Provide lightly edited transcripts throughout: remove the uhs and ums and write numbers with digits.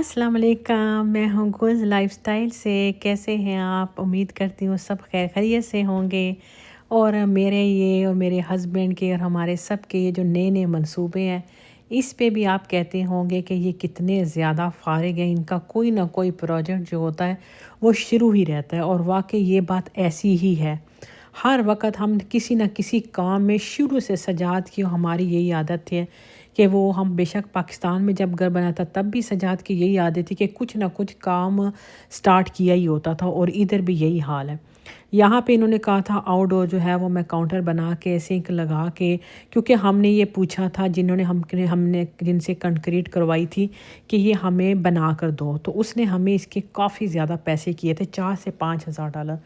अस्सलाम वालेकुम, मैं हूँ गुज़ लाइफ़स्टाइल से। कैसे हैं आप? उम्मीद करती हूँ सब खैर खैरियत से होंगे। और मेरे ये और मेरे हस्बैंड के और हमारे सब के ये जो नए-नए मंसूबे हैं, इस पे भी आप कहते होंगे कि ये कितने ज़्यादा फ़ारिग हैं, इनका कोई ना कोई प्रोजेक्ट जो होता है, वो शुरू ही रहता है और वाक़ई ये बात ऐसी ही है। हर वक़्त हम किसी न किसी काम में शुरू से सजाद की हमारी यही आदत है कि वो हम बेशक पाकिस्तान में जब घर बना था तब भी सजाद की यही आदत थी कि कुछ ना कुछ काम स्टार्ट किया ही होता था और इधर भी यही हाल है। यहाँ पे इन्होंने कहा था आउटडोर जो है वो मैं काउंटर बना के सिंक लगा के, क्योंकि हमने ये पूछा था जिन्होंने हमने जिनसे कंक्रीट करवाई थी कि ये हमें बना कर दो, तो उसने हमें इसके काफ़ी ज़्यादा पैसे किए थे, 4 से 5 हज़ार डॉलर।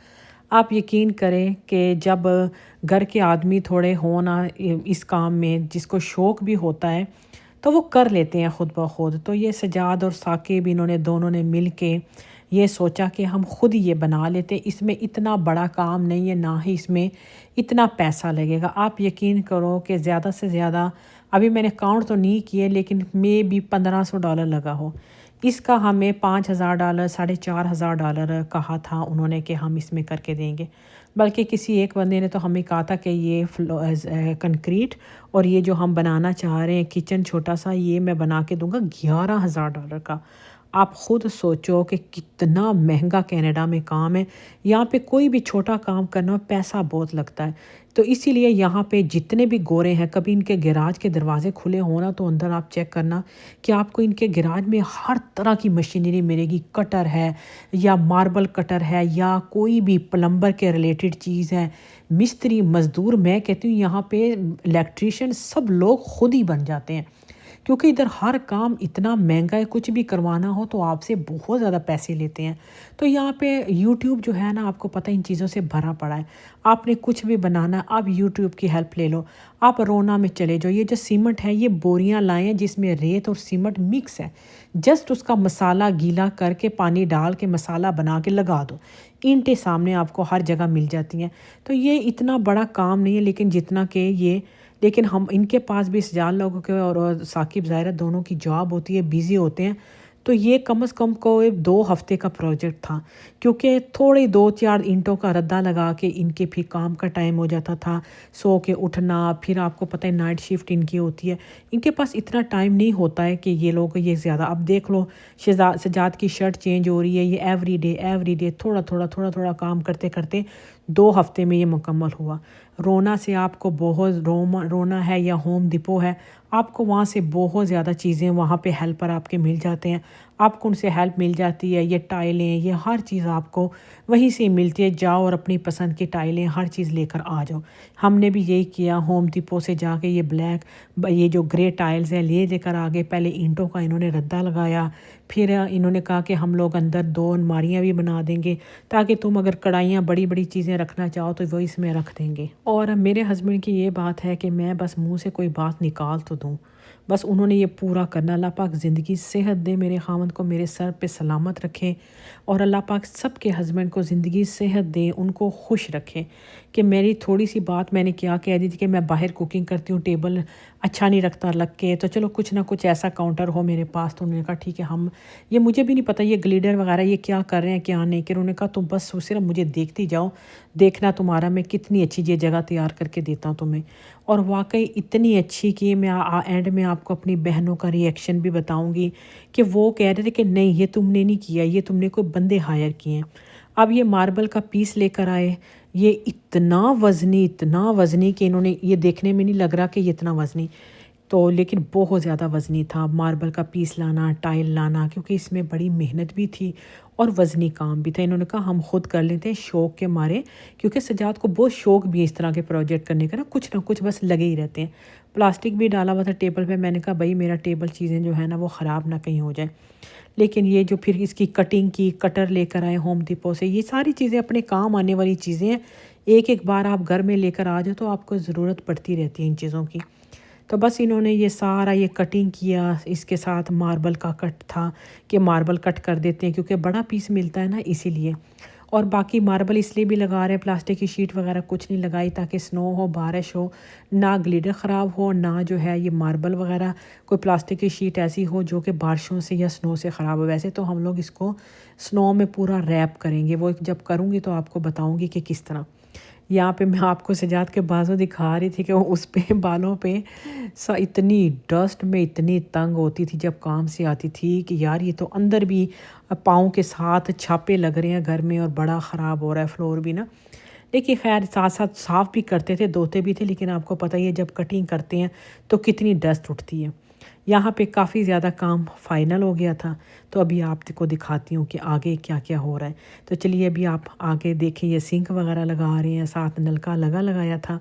आप यकीन करें कि जब घर के आदमी थोड़े हों ना इस काम में, जिसको शौक़ भी होता है, तो वो कर लेते हैं खुद ब खुद। तो ये सजाद और साकिब इन्होंने दोनों ने मिल के ये सोचा कि हम खुद ही ये बना लेते, इसमें इतना बड़ा काम नहीं है, ना ही इसमें इतना पैसा लगेगा। आप यकीन करो कि ज़्यादा से ज़्यादा अभी मैंने काउंट तो नहीं किए, लेकिन मे बी $1500 लगा हो। इसका हमें $5000 $4500 कहा था उन्होंने कि हम इसमें करके देंगे। बल्कि किसी एक बंदे ने तो हमें कहा था कि ये कंक्रीट और ये जो हम बनाना चाह रहे हैं किचन छोटा सा, ये मैं बना के दूंगा $11000 का। आप खुद सोचो कि कितना महंगा कनाडा में काम है। यहाँ पे कोई भी छोटा काम करना पैसा बहुत लगता है। तो इसीलिए यहाँ पे जितने भी गोरे हैं, कभी इनके गैराज के दरवाजे खुले होना तो अंदर आप चेक करना कि आपको इनके गैराज में हर तरह की मशीनरी मिलेगी। कटर है या मार्बल कटर है या कोई भी प्लम्बर के रिलेटेड चीज़ है, मिस्त्री मज़दूर, मैं कहती हूँ यहाँ पे इलेक्ट्रीशियन सब लोग खुद ही बन जाते हैं, क्योंकि इधर हर काम इतना महंगा है, कुछ भी करवाना हो तो आपसे बहुत ज़्यादा पैसे लेते हैं। तो यहाँ पे यूट्यूब जो है ना, आपको पता है इन चीज़ों से भरा पड़ा है। आपने कुछ भी बनाना, आप यूट्यूब की हेल्प ले लो। आप रोना में चले जाओ, ये जो सीमेंट है ये बोरियां लाए हैं जिसमें रेत और सीमेंट मिक्स है। जस्ट उसका मसाला गीला करके पानी डाल के मसाला बना के लगा दो, ईंटें सामने आपको हर जगह मिल जाती हैं। तो ये इतना बड़ा काम नहीं है, लेकिन जितना कि ये, लेकिन हम इनके पास भी सजाद लोगों के और साकिब ज़ाहिरा दोनों की जॉब होती है, बिज़ी होते हैं। तो ये कम से कम को 2 हफ्ते का प्रोजेक्ट था, क्योंकि थोड़े 2-4 ईंटों का रद्दा लगा के इनके फिर काम का टाइम हो जाता था। सो के उठना, फिर आपको पता है नाइट शिफ्ट इनकी होती है। इनके पास इतना टाइम नहीं होता है कि ये लोग ये ज़्यादा, अब देख लो सजाद की शर्ट चेंज हो रही है, ये एवरी डे थोड़ा थोड़ा काम करते करते 2 हफ्ते में ये मुकम्मल हुआ। रोना से आपको बहुत रोना है या होम डिपो है, आपको वहाँ से बहुत ज़्यादा चीज़ें, वहाँ पे हेल्पर आपके मिल जाते हैं, आपको उनसे हेल्प मिल जाती है। ये टाइलें, ये हर चीज़ आपको वहीं से मिलती है। जाओ और अपनी पसंद की टाइलें हर चीज़ लेकर आ जाओ। हमने भी यही किया, होम डिपो से जाके ये ये जो ग्रे टाइल्स हैं ले लेकर आ गए। पहले ईंटों का इन्होंने रद्दा लगाया, फिर इन्होंने कहा कि हम लोग अंदर 2 अलमारियाँ भी बना देंगे, ताकि तुम अगर कढ़ाइयाँ बड़ी बड़ी चीज़ें रखना चाहो तो वो इसमें रख देंगे। और मेरे हस्बैंड की ये बात है कि मैं बस मुंह से कोई बात निकाल तो दूँ, बस उन्होंने ये पूरा करना। अल्लाह पाक ज़िंदगी सेहत दे, मेरे खामद को मेरे सर पे सलामत रखे, और अल्लाह पाक सबके हस्बैंड को ज़िंदगी सेहत दे, उनको खुश रखे। कि मेरी थोड़ी सी बात मैंने क्या कह दी थी कि मैं बाहर कुकिंग करती हूँ, टेबल अच्छा नहीं रखता लग के, तो चलो कुछ ना कुछ ऐसा काउंटर हो मेरे पास। तो उन्होंने कहा ठीक है, हम ये मुझे भी नहीं पता ये ग्लिडर वगैरह ये क्या कर रहे हैं क्या नहीं, कि उन्होंने कहा तुम बस सिर्फ मुझे देखती जाओ, देखना तुम्हारा मैं कितनी अच्छी ये जगह तैयार करके देता हूँ तुम्हें। और वाकई इतनी अच्छी कि मैं एंड में आपको अपनी बहनों का रिएक्शन भी बताऊंगी कि वो कह रहे थे कि नहीं ये तुमने नहीं किया, ये तुमने कोई बंदे हायर किए हैं। अब ये मार्बल का पीस लेकर आए, ये इतना वज़नी कि इन्होंने, ये देखने में नहीं लग रहा कि ये इतना वज़नी, तो लेकिन बहुत ज़्यादा वज़नी था। मार्बल का पीस लाना, टाइल लाना, क्योंकि इसमें बड़ी मेहनत भी थी और वज़नी काम भी था। इन्होंने कहा हम खुद कर लेते हैं शौक़ के मारे, क्योंकि सजाद को बहुत शौक़ भी है इस तरह के प्रोजेक्ट करने का, ना कुछ बस लगे ही रहते हैं। प्लास्टिक भी डाला हुआ था टेबल पे, मैंने कहा भाई मेरा टेबल चीज़ें जो है ना वो ख़राब ना कहीं हो जाए। लेकिन ये जो फिर इसकी कटिंग की कटर लेकर आए होम डिपो से, ये सारी चीज़ें अपने काम आने वाली चीज़ें हैं। एक एक बार आप घर में लेकर आ जाओ तो आपको ज़रूरत पड़ती रहती है इन चीज़ों की। तो बस इन्होंने ये सारा ये कटिंग किया, इसके साथ मार्बल का कट था कि मार्बल कट कर देते हैं क्योंकि बड़ा पीस मिलता है ना, इसीलिए। اور باقی ماربل اس لیے بھی لگا رہے ہیں، پلاسٹک کی شیٹ وغیرہ کچھ نہیں لگائی تاکہ سنو ہو، بارش ہو، نہ گلیڈر خراب ہو، نہ جو ہے یہ ماربل وغیرہ کوئی پلاسٹک کی شیٹ ایسی ہو جو کہ بارشوں سے یا سنو سے خراب ہو۔ ویسے تو ہم لوگ اس کو سنو میں پورا ریپ کریں گے، وہ جب کروں گی تو آپ کو بتاؤں گی کہ کس طرح۔ یہاں پہ میں آپ کو سجاد کے بازو دکھا رہی تھی کہ وہ اس پہ بالوں پہ اتنی ڈسٹ میں اتنی تنگ ہوتی تھی جب کام سے آتی تھی کہ یار یہ تو اندر بھی پاؤں کے ساتھ چھاپے لگ رہے ہیں گھر میں اور بڑا خراب ہو رہا ہے فلور بھی نا۔ لیکن خیر ساتھ ساتھ صاف بھی کرتے تھے، دھوتے بھی تھے، لیکن آپ کو پتہ ہی ہے جب کٹنگ کرتے ہیں تو کتنی ڈسٹ اٹھتی ہے۔ یہاں پہ کافی زیادہ کام فائنل ہو گیا تھا، تو ابھی آپ کو دکھاتی ہوں کہ آگے کیا کیا ہو رہا ہے۔ تو چلیے ابھی آپ آگے دیکھیں، یہ سنک وغیرہ لگا رہے ہیں، ساتھ نلکا لگایا تھا،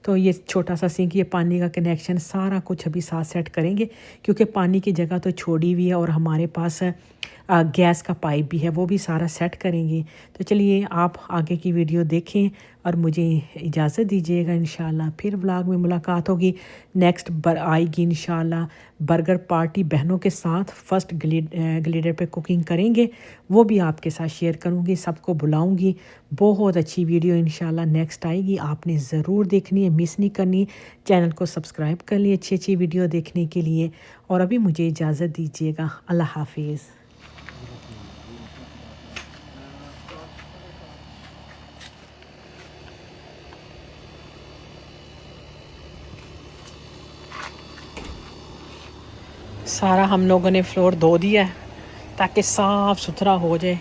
تو یہ چھوٹا سا سنک، یہ پانی کا کنیکشن سارا کچھ ابھی ساتھ سیٹ کریں گے، کیونکہ پانی کی جگہ تو چھوڑی ہوئی ہے اور ہمارے پاس گیس کا پائپ بھی ہے، وہ بھی سارا سیٹ کریں گے۔ تو چلیے آپ آگے کی ویڈیو دیکھیں اور مجھے اجازت دیجیے گا، انشاءاللہ پھر ولاگ میں ملاقات ہوگی۔ نیکسٹ آئے گی انشاءاللہ برگر پارٹی بہنوں کے ساتھ، فرسٹ گلیڈر پہ کوکنگ کریں گے، وہ بھی آپ کے ساتھ شیئر کروں گی، سب کو بلاؤں گی۔ بہت اچھی ویڈیو انشاءاللہ نیکسٹ آئے گی، آپ نے ضرور دیکھنی ہے، مس نہیں کرنی۔ چینل کو سبسکرائب کر لیے اچھی ویڈیو دیکھنے کے لیے، اور ابھی مجھے اجازت دیجیے گا، اللہ حافظ۔ سارا ہم لوگوں نے فلور دھو دیا ہے تاکہ صاف ستھرا ہو جائے،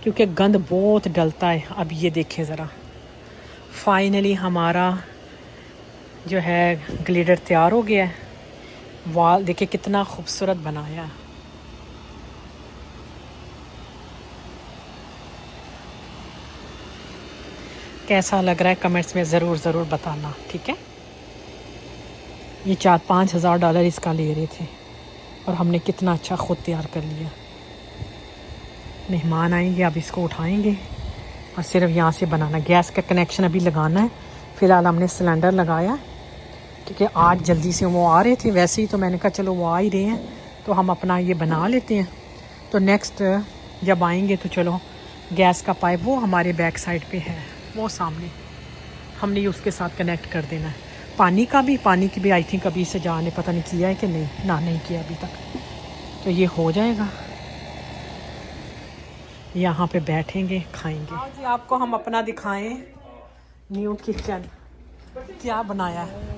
کیونکہ گند بہت ڈلتا ہے۔ اب یہ دیکھیں ذرا، فائنلی ہمارا جو ہے گلیڈر تیار ہو گیا ہے۔ وال دیکھیں کتنا خوبصورت بنایا ہے۔ کیسا لگ رہا ہے کمنٹس میں ضرور بتانا، ٹھیک ہے؟ یہ 4-5 ہزار ڈالر اس کا لے رہے تھے، اور ہم نے کتنا اچھا خود تیار کر لیا۔ مہمان آئیں گے، اب اس کو اٹھائیں گے اور صرف یہاں سے بنانا۔ گیس کا کنیکشن ابھی لگانا ہے، فی الحال ہم نے سلنڈر لگایا کیونکہ آج جلدی سے وہ آ رہے تھے، ویسے ہی تو میں نے کہا چلو وہ آ ہی رہے ہیں تو ہم اپنا یہ بنا لیتے ہیں۔ تو نیکسٹ جب آئیں گے تو چلو گیس کا پائپ وہ ہمارے بیک سائڈ پہ ہے، وہ سامنے ہم نے اس کے ساتھ کنیکٹ کر دینا ہے۔ پانی کی بھی آئی تھنک ابھی سے جا نے پتہ نہیں کیا ہے کہ نہیں، نہ نہیں کیا ابھی تک، تو یہ ہو جائے گا۔ یہاں پہ بیٹھیں گے، کھائیں گے۔ جی آپ کو ہم اپنا دکھائیں نیو کچن کیا بنایا ہے۔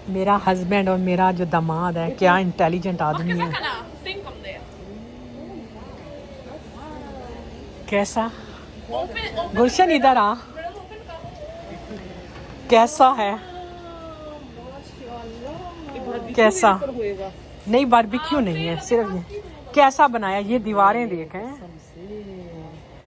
میرا ہسبینڈ اور میرا جو داماد ہے، کیا انٹیلیجنٹ آدمی ہے۔ کیسا گلشن ادھر آ، کیسا ہے؟ کیسا نہیں، باربیکیو نہیں ہے، صرف یہ کیسا بنایا، یہ دیواریں دیکھیں